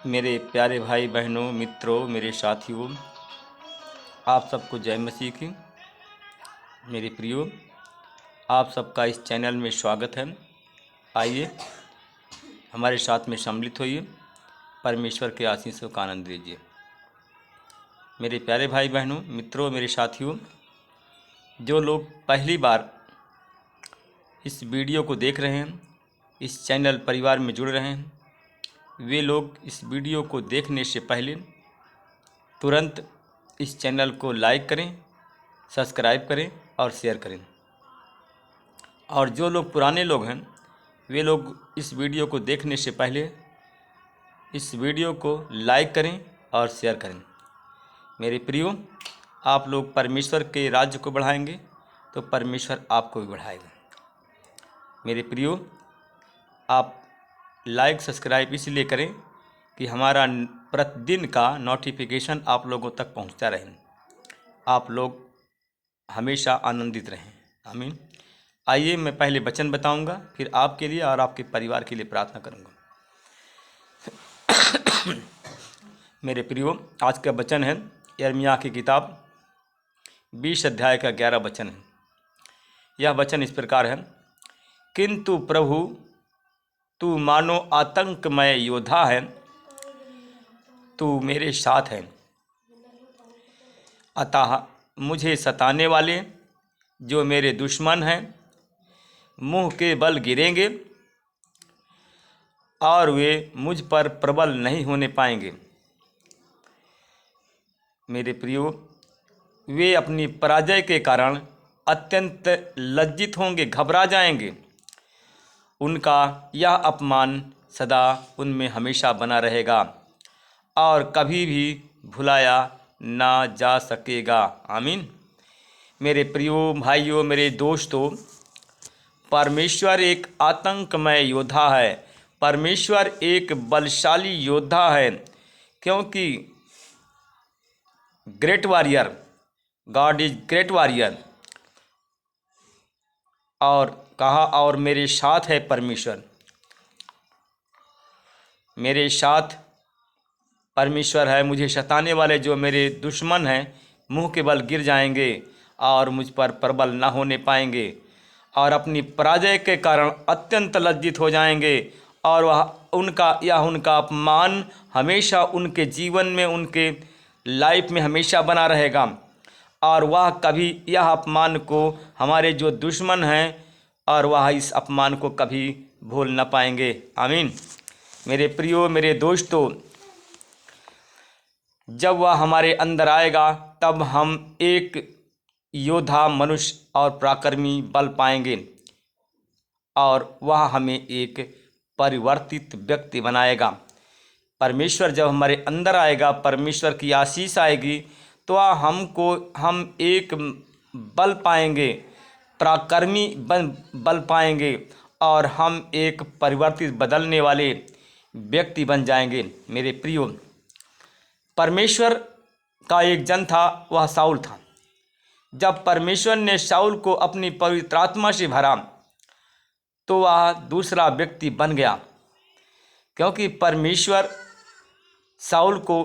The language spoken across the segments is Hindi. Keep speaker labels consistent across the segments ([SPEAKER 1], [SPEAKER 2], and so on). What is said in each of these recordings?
[SPEAKER 1] मेरे प्यारे भाई बहनों, मित्रों, मेरे साथियों, आप सबको जय मसीह की। मेरे प्रियो, आप सबका इस चैनल में स्वागत है। आइए हमारे साथ में सम्मिलित होइए, परमेश्वर के आशीषों का आनंद लीजिए। मेरे प्यारे भाई बहनों, मित्रों, मेरे साथियों, जो लोग पहली बार इस वीडियो को देख रहे हैं, इस चैनल परिवार में जुड़ रहे हैं, वे लोग इस वीडियो को देखने से पहले तुरंत इस चैनल को लाइक करें, सब्सक्राइब करें और शेयर करें। और जो लोग पुराने लोग हैं, वे लोग इस वीडियो को देखने से पहले इस वीडियो को लाइक करें और शेयर करें। मेरे प्रियो, आप लोग परमेश्वर के राज्य को बढ़ाएंगे तो परमेश्वर आपको भी बढ़ाएगा। मेरे प्रियो, आप लाइक सब्सक्राइब इसलिए करें कि हमारा प्रतिदिन का नोटिफिकेशन आप लोगों तक पहुंचता रहे, आप लोग हमेशा आनंदित रहें। आमीन। आइए मैं पहले वचन बताऊंगा, फिर आपके लिए और आपके परिवार के लिए प्रार्थना करूंगा। मेरे प्रियो, आज का वचन है यिर्मयाह की किताब 20 अध्याय का 11 वचन है। यह वचन इस प्रकार है, किंतु प्रभु तू मानो आतंकमय योद्धा है, तू मेरे साथ है। अतः मुझे सताने वाले जो मेरे दुश्मन हैं मुंह के बल गिरेंगे और वे मुझ पर प्रबल नहीं होने पाएंगे। मेरे प्रियो, वे अपनी पराजय के कारण अत्यंत लज्जित होंगे, घबरा जाएंगे। उनका यह अपमान सदा उनमें हमेशा बना रहेगा और कभी भी भुलाया ना जा सकेगा। आमीन। मेरे प्रियो भाइयों, मेरे दोस्तों, परमेश्वर एक आतंकमय योद्धा है। परमेश्वर एक बलशाली योद्धा है, क्योंकि great warrior, God is great warrior. और कहा, और मेरे साथ है परमेश्वर, मेरे साथ परमेश्वर है। मुझे सताने वाले जो मेरे दुश्मन हैं मुंह के बल गिर जाएंगे और मुझ पर प्रबल न होने पाएंगे और अपनी पराजय के कारण अत्यंत लज्जित हो जाएंगे। और उनका अपमान हमेशा उनके जीवन में, उनके लाइफ में हमेशा बना रहेगा और वह कभी यह अपमान को, हमारे जो दुश्मन हैं, और वह इस अपमान को कभी भूल न पाएंगे। आमीन। मेरे प्रियो, मेरे दोस्तों, जब वह हमारे अंदर आएगा तब हम एक योद्धा मनुष्य और पराक्रमी बल पाएंगे और वह हमें एक परिवर्तित व्यक्ति बनाएगा। परमेश्वर जब हमारे अंदर आएगा, परमेश्वर की आशीष आएगी, तो हम एक बल पाएंगे, पराक्रमी बल पाएंगे और हम एक परिवर्तित बदलने वाले व्यक्ति बन जाएंगे। मेरे प्रियो, परमेश्वर का एक जन था, वह शाऊल था। जब परमेश्वर ने शाऊल को अपनी पवित्र आत्मा से भरा तो वह दूसरा व्यक्ति बन गया, क्योंकि परमेश्वर शाऊल को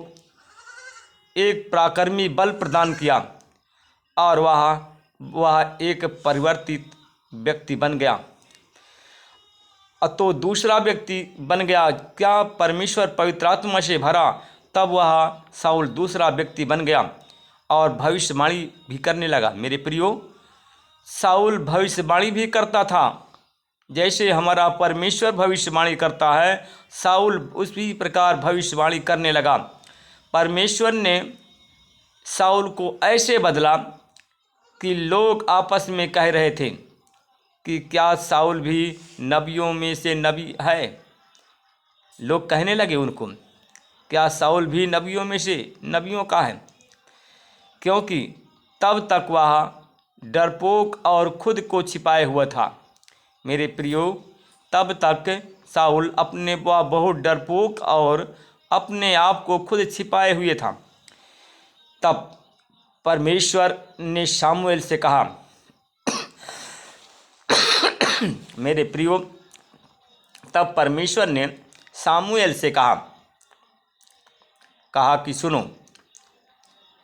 [SPEAKER 1] एक पराक्रमी बल प्रदान किया और वह एक परिवर्तित व्यक्ति बन गया। तो दूसरा व्यक्ति बन गया। क्या परमेश्वर पवित्र आत्मा से भरा, तब वह शाऊल दूसरा व्यक्ति बन गया और भविष्यवाणी भी करने लगा। मेरे प्रियो, शाऊल भविष्यवाणी भी करता था, जैसे हमारा परमेश्वर भविष्यवाणी करता है, शाऊल उसी प्रकार भविष्यवाणी करने लगा। परमेश्वर ने शाऊल को ऐसे बदला कि लोग आपस में कह रहे थे कि क्या शाऊल भी नबियों में से नबी है। लोग कहने लगे उनको, क्या शाऊल भी नबियों में से नबियों का है, क्योंकि तब तक वह डरपोक और खुद को छिपाए हुआ था। मेरे प्रियो, तब तक शाऊल वह बहुत डरपोक और अपने आप को खुद छिपाए हुए था। तब परमेश्वर ने शामुएल से कहा, मेरे प्रियो, तब परमेश्वर ने शामुएल से कहा कहा कि सुनो,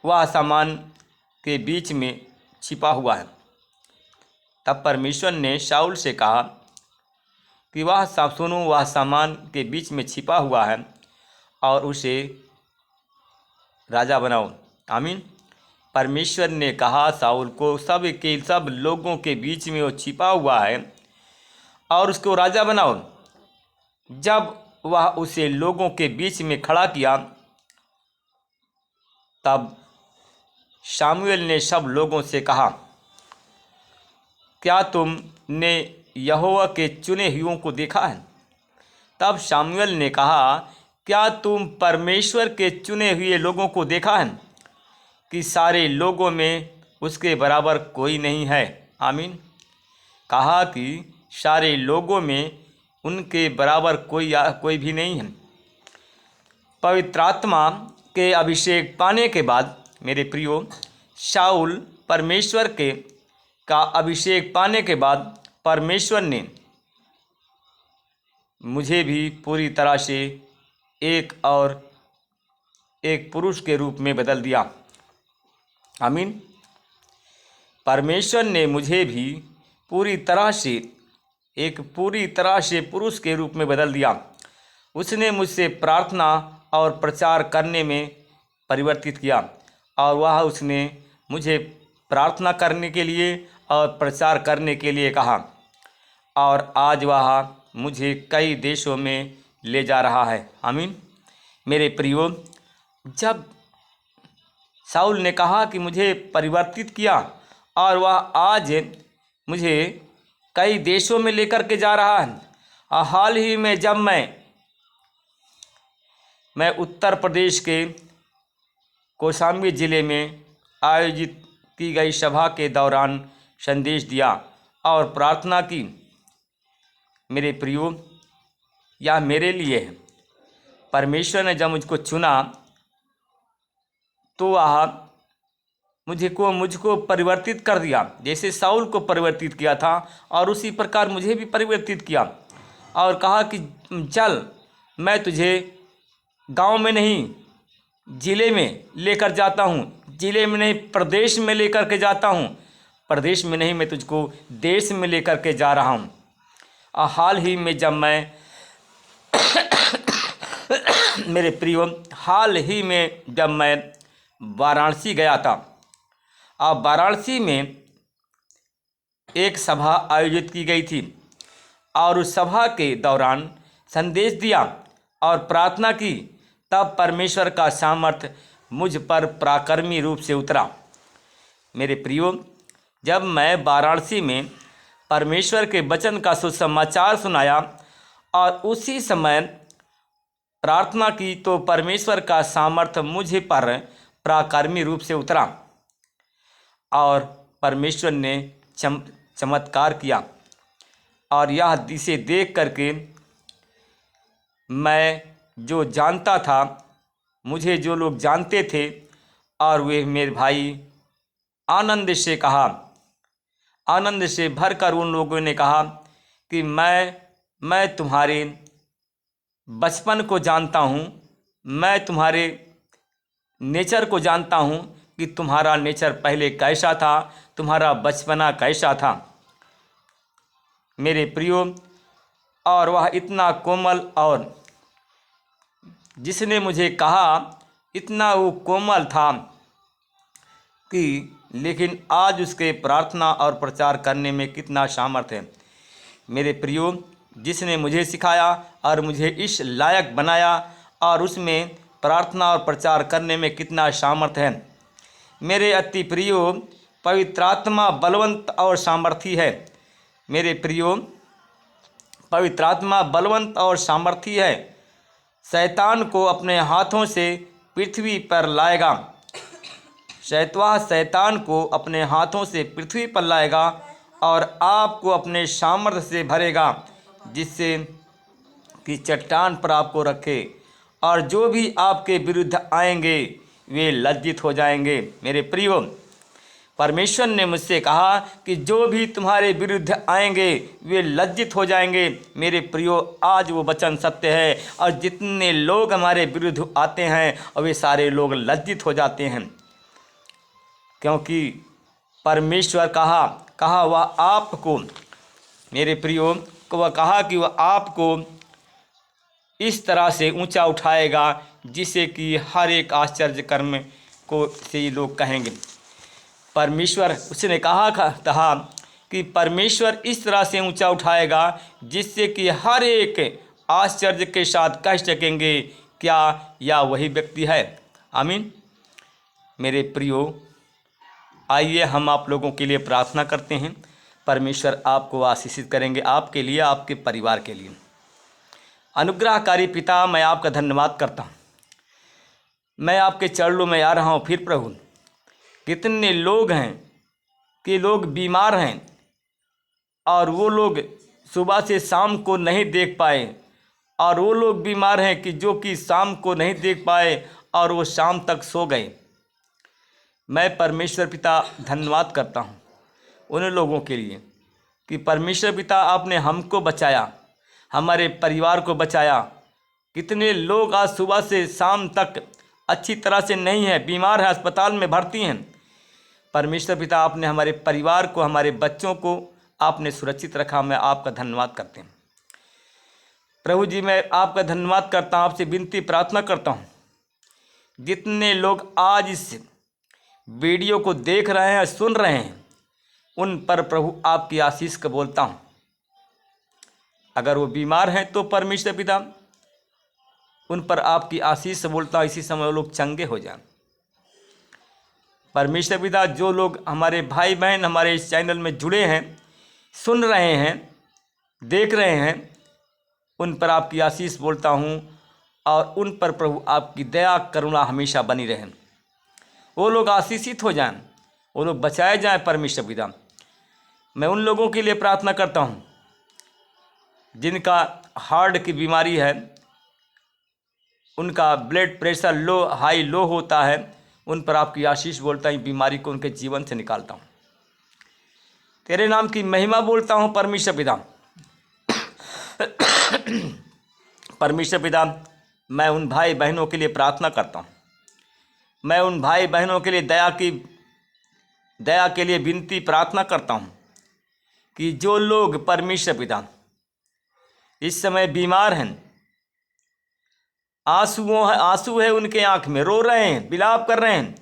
[SPEAKER 1] वह सामान के बीच में छिपा हुआ है। तब परमेश्वर ने शाऊल से कहा कि सुनो, वह सामान के बीच में छिपा हुआ है और उसे राजा बनाओ। आमीन। परमेश्वर ने कहा शाऊल को, सब लोगों के बीच में वो छिपा हुआ है और उसको राजा बनाओ। जब वह उसे लोगों के बीच में खड़ा किया, तब शामुएल ने सब लोगों से कहा, क्या तुमने यहोवा के चुने हुओं को देखा है? तब शामुएल ने कहा, क्या तुम परमेश्वर के चुने हुए लोगों को देखा है कि सारे लोगों में उसके बराबर कोई नहीं है? आमीन। कहा कि सारे लोगों में उनके बराबर कोई भी नहीं है। पवित्र आत्मा के अभिषेक पाने के बाद मेरे प्रियो, शाऊल परमेश्वर का अभिषेक पाने के बाद परमेश्वर ने मुझे भी पूरी तरह से एक पुरुष के रूप में बदल दिया। आमीन। परमेश्वर ने मुझे भी पूरी तरह से पुरुष के रूप में बदल दिया। उसने मुझसे प्रार्थना और प्रचार करने में परिवर्तित किया और उसने मुझे प्रार्थना करने के लिए और प्रचार करने के लिए कहा, और आज वह मुझे कई देशों में ले जा रहा है। आमीन। मेरे प्रियो, जब शाऊल ने कहा कि मुझे परिवर्तित किया और वह आज मुझे कई देशों में लेकर के जा रहा है। और हाल ही में जब मैं उत्तर प्रदेश के कौशाम्बी ज़िले में आयोजित की गई सभा के दौरान संदेश दिया और प्रार्थना की, मेरे प्रियो, यह मेरे लिए है। परमेश्वर ने जब मुझको चुना तो वह मुझको परिवर्तित कर दिया, जैसे शाऊल को परिवर्तित किया था, और उसी प्रकार मुझे भी परिवर्तित किया और कहा कि चल, मैं तुझे गांव में नहीं ज़िले में लेकर जाता हूँ, ज़िले में नहीं प्रदेश में लेकर के जाता हूँ, प्रदेश में नहीं, मैं तुझको देश में लेकर के जा रहा हूँ। और हाल ही में जब मैं मेरे प्रियो, हाल ही में जब मैं वाराणसी गया था और वाराणसी में एक सभा आयोजित की गई थी और उस सभा के दौरान संदेश दिया और प्रार्थना की, तब परमेश्वर का सामर्थ्य मुझ पर पराक्रमी रूप से उतरा। मेरे प्रियो, जब मैं वाराणसी में परमेश्वर के वचन का सुसमाचार सुनाया और उसी समय प्रार्थना की, तो परमेश्वर का सामर्थ्य मुझ पर पराक्रमी रूप से उतरा और परमेश्वर ने चमत्कार किया। और यह दिशे देख करके मैं जो जानता था, मुझे जो लोग जानते थे, और वे मेरे भाई आनंद से भरकर उन लोगों ने कहा कि मैं तुम्हारे बचपन को जानता हूँ, मैं तुम्हारे नेचर को जानता हूँ कि तुम्हारा नेचर पहले कैसा था, तुम्हारा बचपना कैसा था। मेरे प्रियो, और वह इतना कोमल, और जिसने मुझे कहा इतना वो कोमल था कि, लेकिन आज उसके प्रार्थना और प्रचार करने में कितना सामर्थ्य है। मेरे प्रियो, जिसने मुझे सिखाया और मुझे इस लायक बनाया, और उसमें प्रार्थना और प्रचार करने में कितना सामर्थ्य है। मेरे अति प्रियो, पवित्र आत्मा बलवंत और सामर्थी है। मेरे प्रियो, पवित्र आत्मा बलवंत और सामर्थी है। शैतान को अपने हाथों से पृथ्वी पर लाएगा। शैतान को अपने हाथों से पृथ्वी पर लाएगा और आपको अपने सामर्थ्य से भरेगा, जिससे कि चट्टान पर आपको रखे, और जो भी आपके विरुद्ध आएंगे वे लज्जित हो जाएंगे। मेरे प्रियो, परमेश्वर ने मुझसे कहा कि जो भी तुम्हारे विरुद्ध आएंगे वे लज्जित हो जाएंगे। मेरे प्रियो, आज वो वचन सत्य है, और जितने लोग हमारे विरुद्ध आते हैं और वे सारे लोग लज्जित हो जाते हैं, क्योंकि परमेश्वर कहा वह आपको, मेरे प्रियो, वह कहा कि वह आपको इस तरह से ऊंचा उठाएगा जिसे कि हर एक आश्चर्य कर्म को से लोग कहेंगे। परमेश्वर, उसने कहा था कि परमेश्वर इस तरह से ऊंचा उठाएगा जिससे कि हर एक आश्चर्य के साथ कह सकेंगे, क्या यह वही व्यक्ति है। आमीन। मेरे प्रियो, आइए हम आप लोगों के लिए प्रार्थना करते हैं। परमेश्वर आपको आशीषित करेंगे, आपके लिए, आपके परिवार के लिए। अनुग्रहकारी पिता, मैं आपका धन्यवाद करता हूँ। मैं आपके चरणों में आ रहा हूँ फिर प्रभु। कितने लोग हैं कि लोग बीमार हैं और वो लोग सुबह से शाम को नहीं देख पाए, और वो लोग बीमार हैं कि जो कि शाम को नहीं देख पाए और वो शाम तक सो गए। मैं परमेश्वर पिता धन्यवाद करता हूँ उन लोगों के लिए कि परमेश्वर पिता आपने हमको बचाया, हमारे परिवार को बचाया। कितने लोग आज सुबह से शाम तक अच्छी तरह से नहीं है, बीमार है, अस्पताल में भर्ती हैं। परमेश्वर पिता आपने हमारे परिवार को, हमारे बच्चों को आपने सुरक्षित रखा। मैं आपका धन्यवाद करते हैं प्रभु जी। मैं आपका धन्यवाद करता हूँ, आपसे विनती प्रार्थना करता हूँ, जितने लोग आज इस वीडियो को देख रहे हैं, सुन रहे हैं, उन पर प्रभु आपकी आशीष का बोलता हूँ। अगर वो बीमार हैं तो परमेश्वर पिता उन पर आपकी आशीष से बोलता हूँ, इसी समय वो लोग चंगे हो जाएं। परमेश्वर पिता, जो लोग हमारे भाई बहन हमारे इस चैनल में जुड़े हैं, सुन रहे हैं, देख रहे हैं, उन पर आपकी आशीष बोलता हूँ, और उन पर प्रभु आपकी दया करुणा हमेशा बनी रहे। वो लोग आशीषित हो जाएं, वो लोग बचाए जाएं। परमेश्वर पिता, मैं उन लोगों के लिए प्रार्थना करता हूँ जिनका हार्ट की बीमारी है, उनका ब्लड प्रेशर हाई लो होता है, उन पर आपकी आशीष बोलता हूँ, बीमारी को उनके जीवन से निकालता हूँ। तेरे नाम की महिमा बोलता हूँ परमेश्वर पिता। परमेश्वर पिता, मैं उन भाई बहनों के लिए प्रार्थना करता हूँ। मैं उन भाई बहनों के लिए दया के लिए विनती प्रार्थना करता हूँ कि जो लोग परमेश्वर पिता इस समय बीमार हैं, आंसू है उनके आंख में, रो रहे हैं, विलाप कर रहे हैं,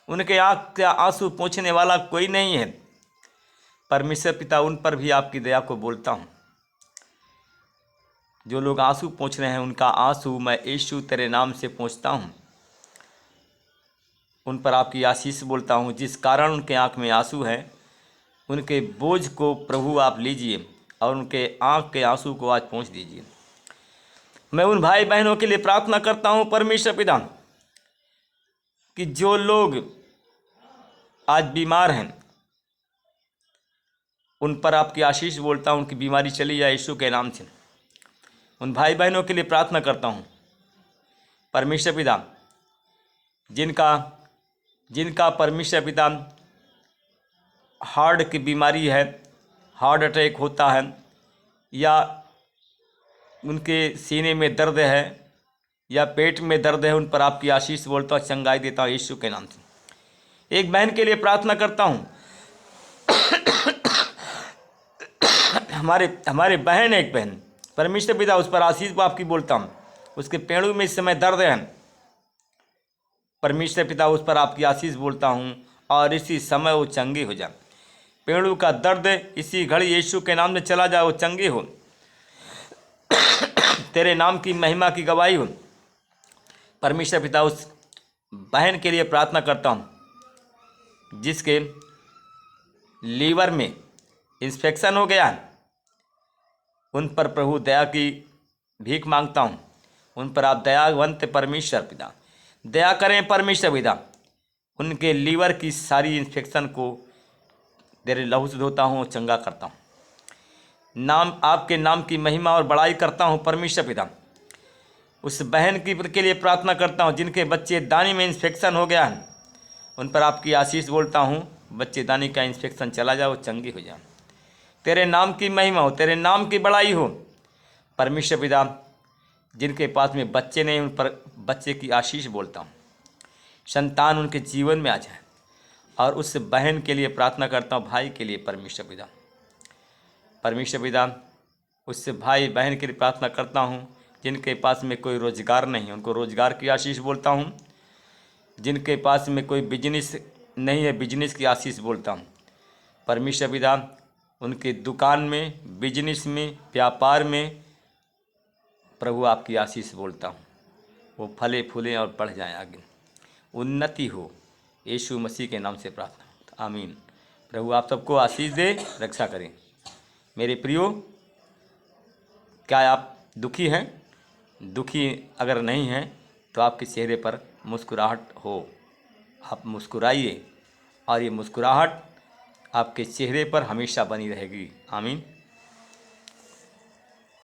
[SPEAKER 1] उनके आंख से आंसू पोंछने वाला कोई नहीं है। परमेश्वर पिता, उन पर भी आपकी दया को बोलता हूँ। जो लोग आंसू पोंछ रहे हैं, उनका आंसू मैं यीशु तेरे नाम से पोंछता हूँ। उन पर आपकी आशीष बोलता हूँ। जिस कारण उनके आंख में आंसू है, उनके बोझ को प्रभु आप लीजिए और उनके आंख के आंसू को आज पोंछ दीजिए। मैं उन भाई बहनों के लिए प्रार्थना करता हूँ परमेश्वर पिता कि जो लोग आज बीमार हैं, उन पर आपकी आशीष बोलता हूँ कि बीमारी चली जाए यीशु के नाम से। उन भाई बहनों के लिए प्रार्थना करता हूँ परमेश्वर पिता जिनका परमेश्वर पिता हार्ट की बीमारी है, हार्ट अटैक होता है, या उनके सीने में दर्द है या पेट में दर्द है, उन पर आपकी आशीष बोलता हूँ, चंगाई देता हूँ यीशु के नाम से। एक बहन के लिए प्रार्थना करता हूँ। हमारे बहन, एक बहन, परमेश्वर पिता उस पर आशीष आपकी बोलता हूँ। उसके पेड़ों में इस समय दर्द है, परमेश्वर पिता उस पर आपकी आशीष बोलता हूँ, और इसी समय वो चंगे हो जाए। पेड़ों का दर्द इसी घड़ी यीशु के नाम में चला जाए, वो चंगे हो। तेरे नाम की महिमा की गवाही हो। परमेश्वर पिता उस बहन के लिए प्रार्थना करता हूँ जिसके लीवर में इंस्पेक्शन हो गया है, उन पर प्रभु दया की भीख मांगता हूँ। उन पर आप दयावंत परमेश्वर पिता दया करें। परमेश्वर पिता उनके लीवर की सारी इंस्पेक्शन को तेरे लहू से धोता हूँ, चंगा करता हूँ। आपके नाम की महिमा और बड़ाई करता हूँ परमेश्वर पिता। उस बहन के लिए प्रार्थना करता हूँ जिनके बच्चे दानी में इंस्पेक्शन हो गया है, उन पर आपकी आशीष बोलता हूँ बच्चेदानी का इन्फेक्शन चला जाओ, चंगी हो जाओ। तेरे नाम की महिमा हो, तेरे नाम की बड़ाई हो। परमेश्वर पिता, जिनके पास में बच्चे नहीं, उन पर बच्चे की आशीष बोलता हूँ। संतान उनके जीवन में आ जाए, और उस बहन के लिए प्रार्थना करता हूँ, भाई के लिए। परमेश्वर पिता, परमेश्वर पिता, उससे भाई बहन के लिए प्रार्थना करता हूँ जिनके पास में कोई रोजगार नहीं है, उनको रोजगार की आशीष बोलता हूँ। जिनके पास में कोई बिजनेस नहीं है, बिजनेस की आशीष बोलता हूँ। परमेश्वर पिता, उनके दुकान में, बिजनेस में, व्यापार में प्रभु आपकी आशीष बोलता हूँ। वो फले फूलें और बढ़ जाएं, आगे उन्नति हो। यीशु मसीह के नाम से प्रार्थना, आमीन। प्रभु आप सबको आशीष दे, रक्षा करें। मेरे प्रियो, क्या आप दुखी हैं? दुखी अगर नहीं हैं तो आपके चेहरे पर मुस्कुराहट हो। आप मुस्कुराइए, और ये मुस्कुराहट आपके चेहरे पर हमेशा बनी रहेगी। आमीन।